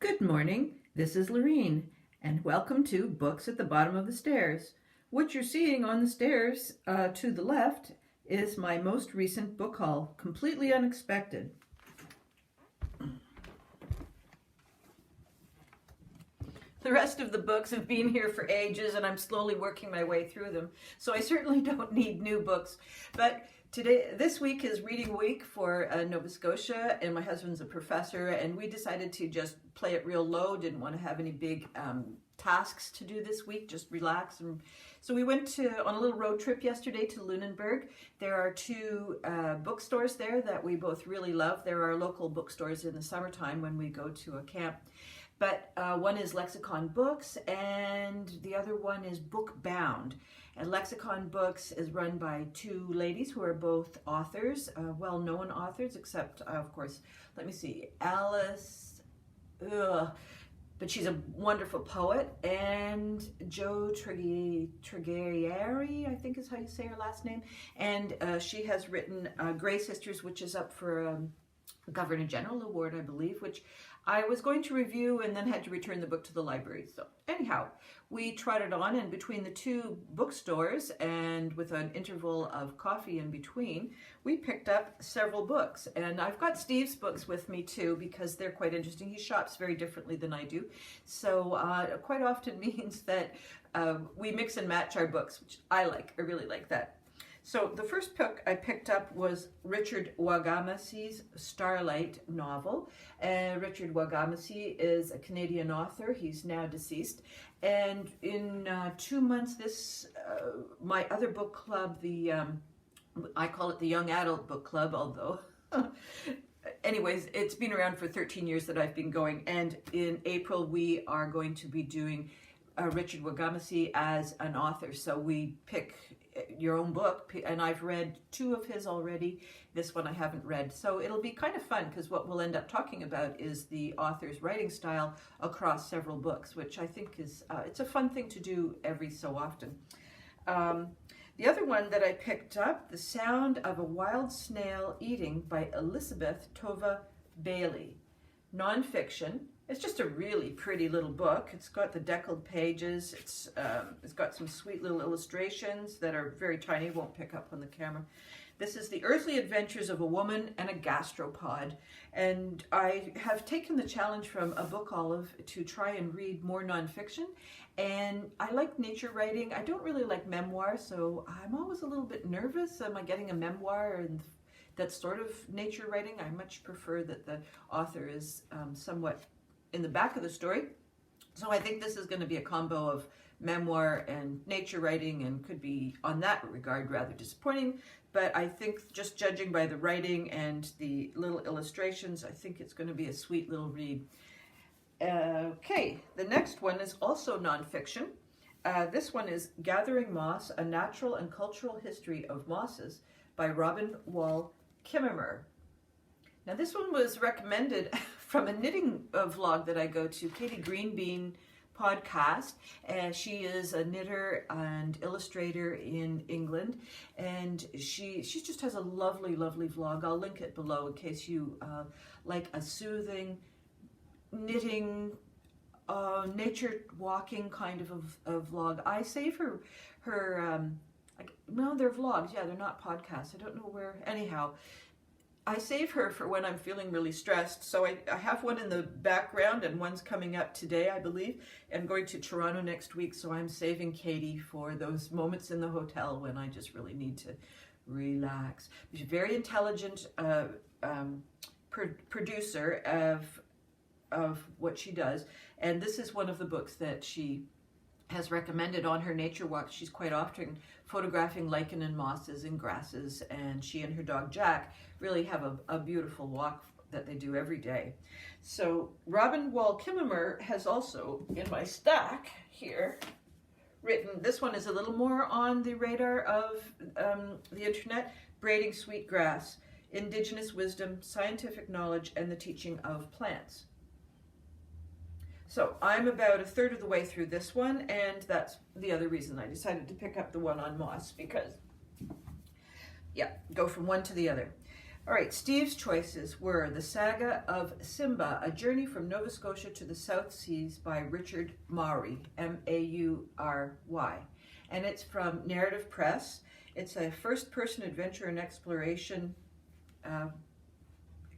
Good morning, this is Lorene, and welcome to Books at the Bottom of the Stairs. What you're seeing on the stairs to the left is my most recent book haul, completely unexpected. The rest of the books have been here for ages and I'm slowly working my way through them, so I certainly don't need new books. But this week is reading week for Nova Scotia, and my husband's a professor, and we decided to just play it real low, didn't want to have any big tasks to do this week, just relax. And so we went on a little road trip yesterday to Lunenburg. There are two bookstores there that we both really love. There are local bookstores in the summertime when we go to a camp. But one is Lexicon Books and the other one is Bookbound. And Lexicon Books is run by two ladies who are both authors, well-known authors, except, of course, let me see, Alice, but she's a wonderful poet, and Jo Tregarieri, I think is how you say her last name, and she has written Grey Sisters, which is up for Governor General Award, I believe, which I was going to review and then had to return the book to the library. So anyhow, we trotted on, and between the two bookstores and with an interval of coffee in between, we picked up several books. And I've got Steve's books with me too because they're quite interesting. He shops very differently than I do. So quite often means that we mix and match our books, which I like. I really like that. So the first book I picked up was Richard Wagamese's Starlight Novel. Richard Wagamese is a Canadian author. He's now deceased. And in 2 months, my other book club, I call it the Young Adult Book Club, although anyways, it's been around for 13 years that I've been going. And in April, we are going to be doing Richard Wagamese as an author. So we pick your own book, and I've read 2 of his already. This one I haven't read, so it'll be kind of fun because what we'll end up talking about is the author's writing style across several books, which I think is it's a fun thing to do every so often. The other one that I picked up, The Sound of a Wild Snail Eating by Elizabeth Tova Bailey, nonfiction. It's just a really pretty little book. It's got the deckled pages. It's got some sweet little illustrations that are very tiny, won't pick up on the camera. This is The Earthly Adventures of a Woman and a Gastropod. And I have taken the challenge from a book olive to try and read more nonfiction. And I like nature writing. I don't really like memoir, so I'm always a little bit nervous. Am I getting a memoir and that sort of nature writing? I much prefer that the author is somewhat in the back of the story. So I think this is going to be a combo of memoir and nature writing, and could be on that regard rather disappointing, but I think just judging by the writing and the little illustrations, I think it's going to be a sweet little read. Okay, the next one is also nonfiction. This one is Gathering Moss, A Natural and Cultural History of Mosses by Robin Wall Kimmerer. Now this one was recommended from a knitting vlog that I go to, Katie Greenbean podcast, and she is a knitter and illustrator in England, and she just has a lovely vlog. I'll link it below in case you like a soothing knitting nature walking kind of a vlog. I save her no, they're vlogs, yeah, they're not podcasts. I don't know where, anyhow. I save her for when I'm feeling really stressed. So I have one in the background, and one's coming up today, I believe. I'm going to Toronto next week, so I'm saving Katie for those moments in the hotel when I just really need to relax. She's a very intelligent producer of what she does, and this is one of the books that she has recommended on her nature walks. She's quite often photographing lichen and mosses and grasses, and she and her dog Jack really have a beautiful walk that they do every day. So Robin Wall Kimmerer has also, in my stack here, written, this one is a little more on the radar of the internet, Braiding Sweetgrass, Indigenous Wisdom, Scientific Knowledge, and the Teaching of Plants. So I'm about a third of the way through this one, and that's the other reason I decided to pick up the one on moss, because, yeah, go from one to the other. All right, Steve's choices were The Saga of Simba, A Journey from Nova Scotia to the South Seas by Richard Maury, M-A-U-R-Y. And it's from Narrative Press. It's a first-person adventure and exploration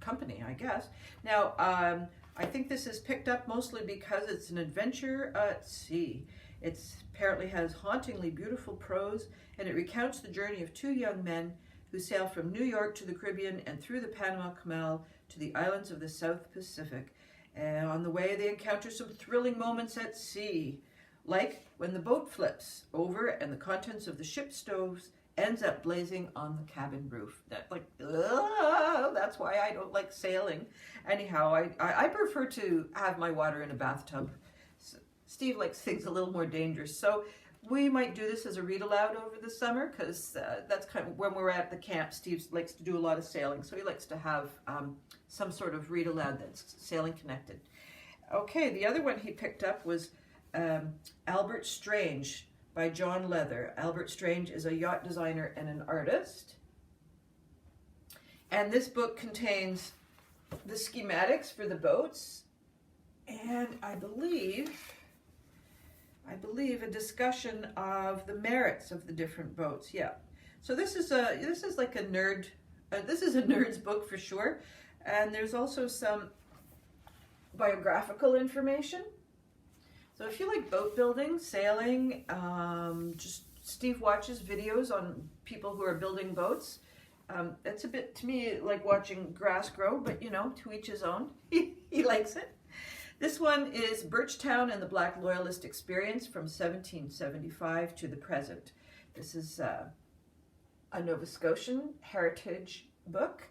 company, I guess. Now, I think this is picked up mostly because it's an adventure at sea. It apparently has hauntingly beautiful prose, and it recounts the journey of two young men who sail from New York to the Caribbean and through the Panama Canal to the islands of the South Pacific. And on the way, they encounter some thrilling moments at sea, like when the boat flips over and the contents of the ship's stoves ends up blazing on the cabin roof. That's why I don't like sailing. Anyhow, I prefer to have my water in a bathtub. Steve likes things a little more dangerous. So we might do this as a read aloud over the summer, because that's kind of when we're at the camp. Steve likes to do a lot of sailing, so he likes to have some sort of read aloud that's sailing connected. Okay, the other one he picked up was Albert Strange by John Leather. Albert Strange is a yacht designer and an artist. And this book contains the schematics for the boats, and I believe a discussion of the merits of the different boats. Yeah. So this is like a nerd. This is a nerd's book for sure. And there's also some biographical information. So if you like boat building, sailing, just Steve watches videos on people who are building boats. It's a bit, to me, like watching grass grow, but you know, to each his own. He likes it. This one is Birch Town and the Black Loyalist Experience from 1775 to the present. This is a Nova Scotian heritage book,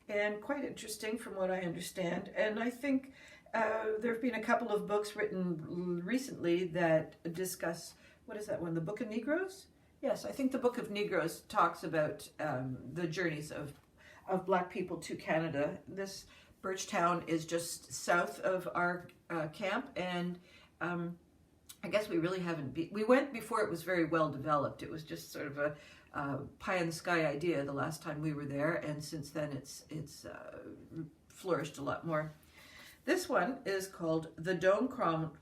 and quite interesting from what I understand. And I think there have been a couple of books written recently that discuss, what is that one, the Book of Negroes? Yes, I think the Book of Negroes talks about the journeys of Black people to Canada. This Birch Town is just south of our camp, and I guess we really haven't we went before it was very well developed. It was just sort of a pie in the sky idea the last time we were there, and since then it's flourished a lot more. This one is called The Dome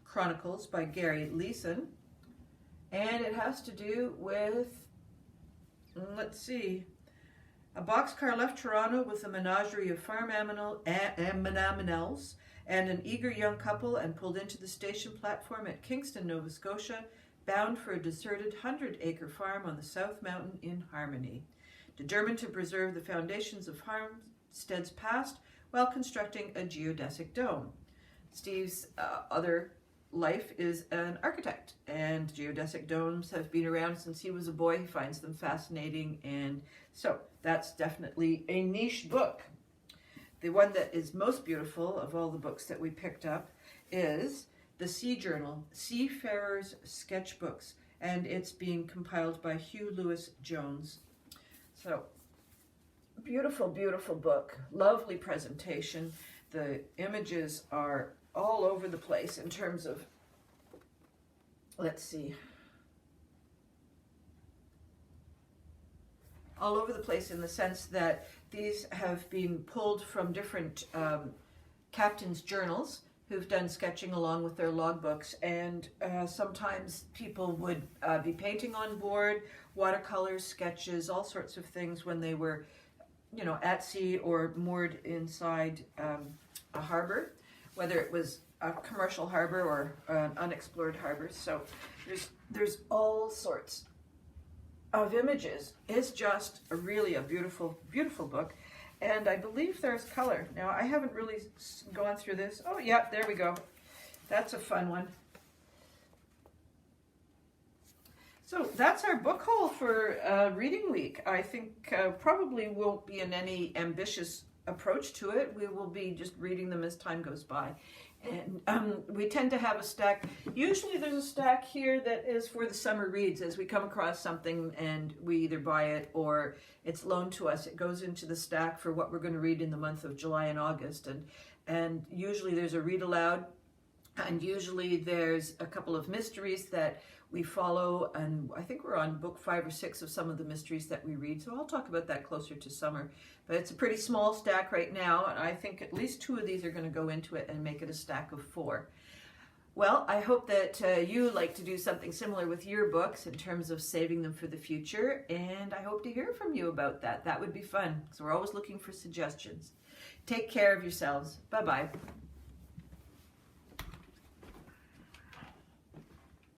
Chronicles by Gary Leeson, and it has to do with, let's see, a boxcar left Toronto with a menagerie of farm animals and an eager young couple and pulled into the station platform at Kingston, Nova Scotia, bound for a deserted 100-acre farm on the South Mountain in Harmony, determined to preserve the foundations of Farmstead's past while constructing a geodesic dome. Steve's other life is an architect, and geodesic domes have been around since he was a boy. He finds them fascinating, and so that's definitely a niche book. The one that is most beautiful of all the books that we picked up is the Sea Journal, Seafarers Sketchbooks, and it's being compiled by Hugh Lewis Jones. So, beautiful, beautiful book, lovely presentation. The images are all over the place in terms of, let's see, all over the place in the sense that these have been pulled from different captains' journals who've done sketching along with their logbooks, and sometimes people would be painting on board, watercolors, sketches, all sorts of things when they were, you know, at sea or moored inside a harbor, whether it was a commercial harbor or an unexplored harbor. So there's all sorts of images. It's just really a beautiful, beautiful book. And I believe there's color. Now, I haven't really gone through this. Oh, yeah, there we go. That's a fun one. So that's our book haul for Reading Week. I think probably won't be in any ambitious approach to it. We will be just reading them as time goes by. And we tend to have a stack. Usually there's a stack here that is for the summer reads. As we come across something and we either buy it or it's loaned to us, it goes into the stack for what we're going to read in the month of July and August. And usually there's a read aloud And usually there's a couple of mysteries that we follow, and I think we're on book 5 or 6 of some of the mysteries that we read, so I'll talk about that closer to summer. But it's a pretty small stack right now, and I think at least 2 of these are going to go into it and make it a stack of 4. Well, I hope that you like to do something similar with your books in terms of saving them for the future, and I hope to hear from you about that. That would be fun, because we're always looking for suggestions. Take care of yourselves. Bye-bye.